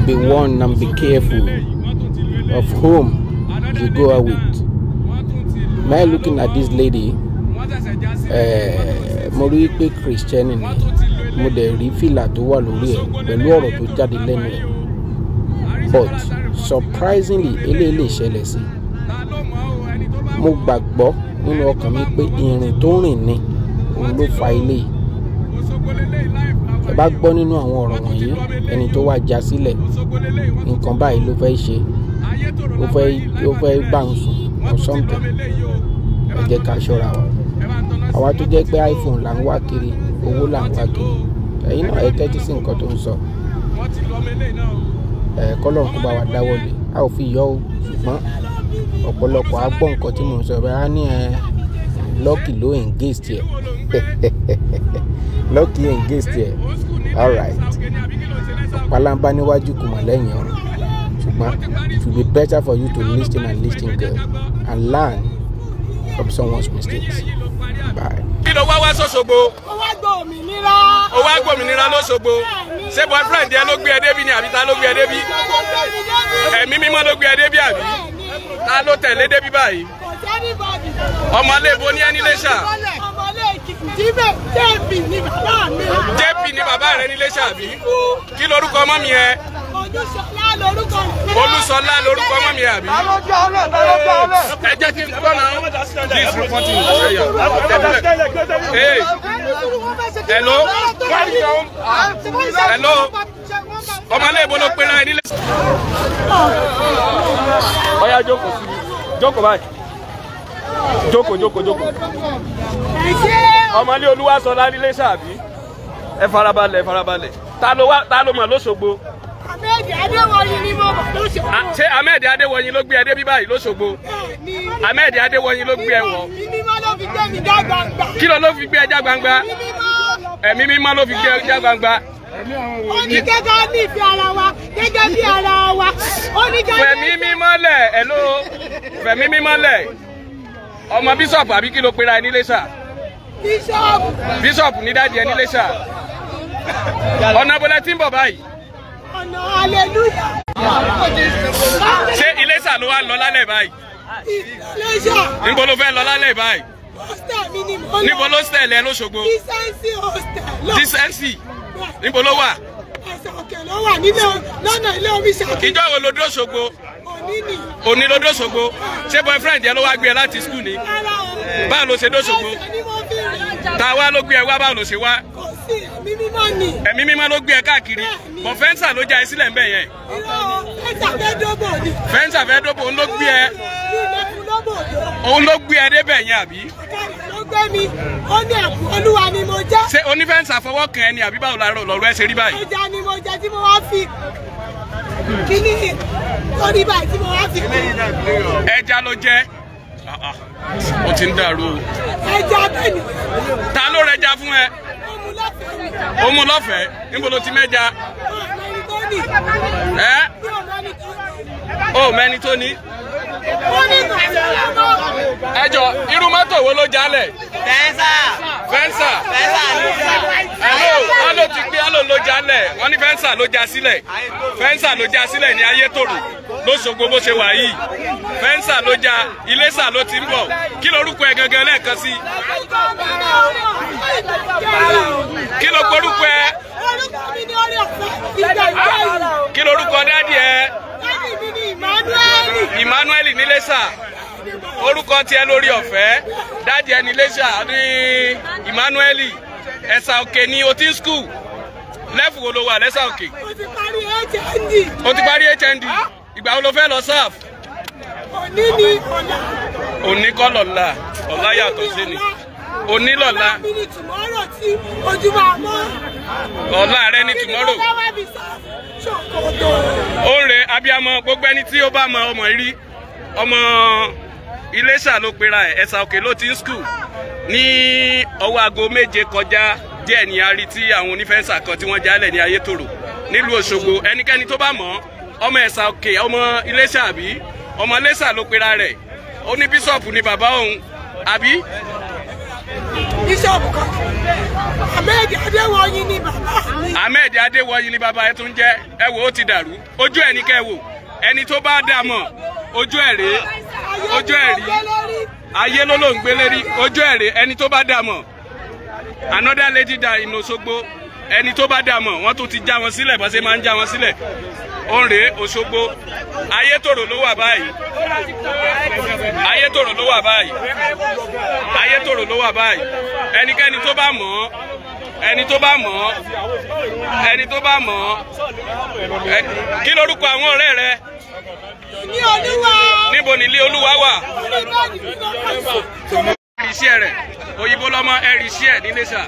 be warned and be careful of whom you go out with. By looking at this lady, mo rí pé Christian ni, mo dẹ̀ rí fìlà tó wà lórí ẹ̀ pẹ̀lú ọ̀rọ̀ tó jáde lẹ́nu ẹ̀. But surprisingly, eléyìí lè ṣẹlẹ̀ sí. Mo gbàgbọ́ nínú ọkàn mi pé ìrìn tó rìn ni òun ló fa eléyìí. Ẹ bá gbọ́ nínú àwọn ọ̀rọ̀ wọ̀nyí, ẹni tó wá já sílẹ̀ nǹkan báyìí ló fẹ́ ṣe, ó fẹ́ gbà ń sùn or something. Ẹ jẹ́ ká ṣọ́ra wa. Àwa tó jẹ́ pé iPhone là ń wá kiri, owó là ń wá kiri, ẹ̀yin náà ẹ tẹ́tí sí nǹkan tó ń sọ. Kọ́lọ́run kó bá wa dáwọ́ lé, a ò fi yọ ọ́, ṣùgbọ́n ọ̀pọ̀lọpọ̀ á gbọ́ nǹkan tí mò ń sọ bẹ́ẹ̀ á ní Lucky ló engage tiẹ̀. Lucky engage tiẹ̀. Alright. Palamba níwájú kò mọ̀ lẹ́yìn ọ̀run. Ṣùgbọ́n it will be better for you to listen and listen good and learn from someone's mistakes. Bye. Kí ló wá sọ́sọ́gbó? Ó wá gbọ́ òmìnira. Ó wá gbọ́ òmìnira lọ́sọ́gbó. Ṣé boyfriend ẹ ló gbé ẹ débí ni àbí ta ló gbé ẹ débí? Ẹ̀mí mímọ́ ló gbé ẹ débí àbí? Ta ló tẹ̀lé débí báyìí? Ọmọlé bo ní ẹni Iléṣà. Ọmọlé JP ni bàbá mi. JP ni bàbá rẹ ní Iléṣà àbí? Kí lorúkọ ọmọ mi yẹn? Olúṣọlá lorúkọ mi. Olúṣọlá lorúkọ ọmọ mi àbí? Ẹ jẹ́ kí n gbọ́ náà. Please reporting. Hey. Hello. Hello. Ọmọlé ibo ló pe náà ní Iléṣà. Ọya jókòó síbi. Jókòó báyìí. Jókòó. Ọmọlé Olúwaṣọlá ní Iléṣà àbí? Ẹ farabalẹ̀. Ta ló mọ̀ lóṣogbo? Ahmed Adéwọ̀yìn ni mo mọ̀ lóṣogbo. Ṣé Ahmed Adéwọ̀yìn ló gbé ẹ débí báyìí lóṣogbo? Ahmed Adéwọ̀yìn ló gbé ẹ wọ̀. Ẹ̀mí mímọ́ ló fi gbé mi já gbangba. Kí ló fi gbé ẹ já gbangba? Ẹ̀mí mímọ́ ló fi gbé ẹ já gbangba. Ó ní gẹ́gẹ́ ní ìfẹ́ ara wa, gẹ́gẹ́ bí ara wa. Ó ní gẹ́gẹ́. Fẹ̀mí mímọ́ lẹ̀, hello. Fẹ̀mí mímọ́ lẹ̀. Ọmọ bíṣọ̀pù àbí kí ló pera ẹ ní Iléṣà? Bíṣọ̀pù ní dáàdì ẹ ní Iléṣà. Ọ̀nà bọ̀lẹ̀ tí ń bọ̀ báyìí. Ọ̀nà hallelujah. Ṣé Iléṣà ló wá lọ lálẹ́ báyìí? Iléṣà. Níbo ló fẹ́ lọ lálẹ́ báyìí? Hostel mi ni mo lọ. Níbo ló stẹ̀lẹ̀ lóṣogbo? Decency hostel. Decency. Níbo ló wà? Ẹ̀sẹ̀ òkè ló wà lọ́nà ilé omi ṣàkí. Ìjọ́ wo ló dó Òṣogbo? Òní ló dó Òṣogbo. Ṣé boyfriend yẹn ló wá gbé ẹ láti school ni? Báwo ló ṣe dó Òṣogbo? Ta wá ló gbé ẹ wá, báwo ló ṣe wá? Kò sí ẹ̀mí mímọ́ ni. Ẹ̀mí mímọ́ ló gbé ẹ káàkiri. Bọ̀ fẹ́ǹsà ló já ẹ sílẹ̀ ń bẹ̀ yẹn. Fẹ́ǹsà fẹ́ dóbò ni. Fẹ́ǹsà fẹ́ dóbò, òun ló gbé ẹ. Òun ló gbé ẹ débẹ̀ yẹn àbí? Ló gbé mi, ó ní ẹ̀bùn Olúwa ni mo jẹ́. Ṣé onífẹ́ǹsà fọwọ́ kan ẹ ni àbí báwo lọ́rọ̀ ẹ ṣe rí báyìí? Ẹja ni mo jẹ tí mo wá fi kíní orí báyìí tí mo wá fi. Ẹja ló jẹ́. Ó ti ń dàrú o. Ẹja bẹ́ẹ̀ ni. Ta ló rẹja fún ẹ? Ó mú lọ́fẹ̀ẹ́. Níbo ló ti mẹ́ja? Ẹ́? Ó mẹ́ni tó ní. Ẹjọ́ irú mọ́tò wo ló jálẹ̀? Fẹ́ǹsà. Hello, wọ́n ló ti gbé ló jálẹ̀. Wọ́n ní fẹ́ǹsà ló já sílẹ̀. Fẹ́ǹsà ló já sílẹ̀ ní Ayétòrò lóṣogbo bó ṣe wà yìí. Fẹ́ǹsà ló já, Iléṣà ló ti ń bọ̀. Kí lorúkọ ẹ gangan lẹ́ẹ̀kan sí? Kí ló porúkọ ẹ? Kí lorúkọ dádì ẹ? Emmanuel ní Iléṣà. Orúkọ tiẹ̀ lórí ọ̀fẹ́. Dádì ẹ ní Iléṣà ní Emmanuel. Ẹ̀sà òkè ni o ti ń school. Lẹ́fù wo ló wà lẹ́sà òkè? O ti parí HND. Ìgbà wo ló fẹ́ lọ sáf? Òní ni ọ̀la. Òní kọ́ lọ́la. Ọ̀la yàtọ̀ sí ni. Òní lọ́la. Ọ̀la rẹ ni tomorrow. Ó ń re abiyamọ gbogbo ẹni tí ó bá mọ ọmọ rí. Ọmọ Iléṣà ló pera ẹ̀. Ẹ̀sà òkè ló ti ń school. Ní ọwọ́ aago 7 kọjá díẹ̀ ní a rí tí àwọn onífẹ́ǹsà kan tí wọ́n jálẹ̀ ní Ayétòrò nílùú Òṣogbo. Ẹnikẹ́ni tó bá mọ̀ ọmọ Ẹ̀sà òkè ọmọ Iléṣà àbí ọmọ Iléṣà ló pera rẹ̀. Ó ní bíṣọ̀pù ni bàbá òun àbí? Bíṣọ̀pù kan. Ahmed Adéwọ̀yí ni bàbá mi. Ahmed Adéwọ̀yí ni bàbá ẹ tún jẹ́. Ẹ wò ó ti dàrú. Ojú ẹ̀ ní kẹ́ wò. Ẹni tó bá dà mọ̀ ojú ẹ̀ rèé. Ojú ẹ̀ rí. Ayé ló ń gbé lérí. Ojú ẹ̀ rèé. Ẹni tó bá dà mọ̀. Another lady died in Òṣogbo. Ẹni tó bá dà mọ̀ wọ́n tún ti já wọn sílẹ̀ bó ṣe máa ń já wọn sílẹ̀. Ó ń rèé Òṣogbo. Ayétòrò ló wà báyìí. Ayétòrò ló wà báyìí. Ayétòrò ló wà báyìí. Ẹnikẹ́ni tó bá mọ̀ ẹni tó bá mọ̀ ẹni tó bá mọ̀ kí lorúkọ àwọn ọ̀rẹ́ rẹ? Ní Olúwa. Níbo ni ilé Olúwa wà? Ẹ̀rì iṣẹ́ rẹ̀ òyìnbó lọ́mọ ẹ̀rì iṣẹ́ nílé sà.